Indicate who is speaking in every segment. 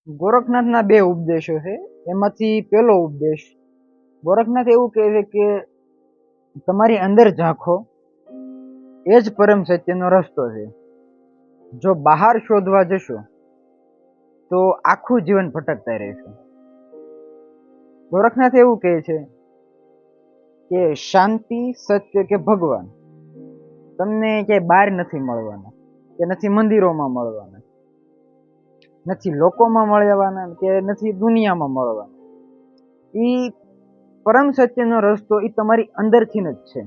Speaker 1: ગોરખનાથના બે ઉપદેશો છે. એમાંથી પહેલો ઉપદેશ, ગોરખનાથ એવું કહે છે કે તમારી અંદર ઝાંખો, એ જ પરમ સત્યનો રસ્તો છે. જો બહાર શોધવા જશો તો આખું જીવન ભટકતા રહેશો. ગોરખનાથ એવું કહે છે કે શાંતિ, સત્ય કે ભગવાન તમને ક્યાંય બહાર નથી મળવાના, કે નથી મંદિરોમાં મળવાના, નથી લોકોમાં મળવાના, કે નથી દુનિયામાં મળવાના. એ પરમ સત્યનો રસ્તો એ તમારી અંદરથી જ છે.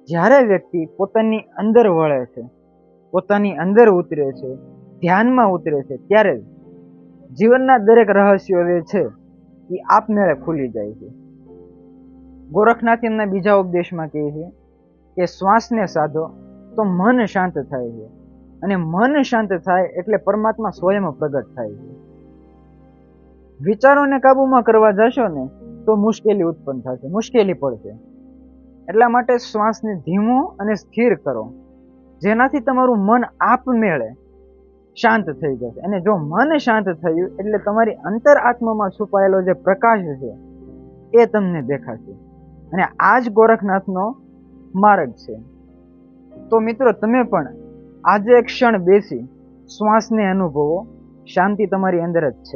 Speaker 1: જ્યારે વ્યક્તિ પોતાની અંદર વળે છે, પોતાની અંદર ઉતરે છે, ધ્યાનમાં ઉતરે છે, ત્યારે જીવનના દરેક રહસ્યો જે છે એ આપમેળે ખુલી જાય છે. ગોરખનાથ એમના બીજા ઉપદેશમાં કહે છે કે શ્વાસને સાધો તો મન શાંત થાય છે, અને મન શાંત થાય એટલે પરમાત્મા સ્વયં પ્રગટ થાય છે. વિચારોને કાબુમાં કરવા જશો ને તો મુશ્કેલી ઉત્પન્ન થશે, મુશ્કેલી પડશે. એટલા માટે શ્વાસને ધીમો અને સ્થિર કરો, જેનાથી તમારું મન આપમેળે શાંત થઈ જશે. અને જો મન શાંત થયું એટલે તમારી અંતર આત્મામાં છુપાયેલો જે પ્રકાશ છે એ તમને દેખાશે. અને આ જ ગોરખનાથનો માર્ગ છે. તો મિત્રો, તમે પણ આજે એક ક્ષણ બેસી શ્વાસને અનુભવો. શાંતિ તમારી અંદર જ છે.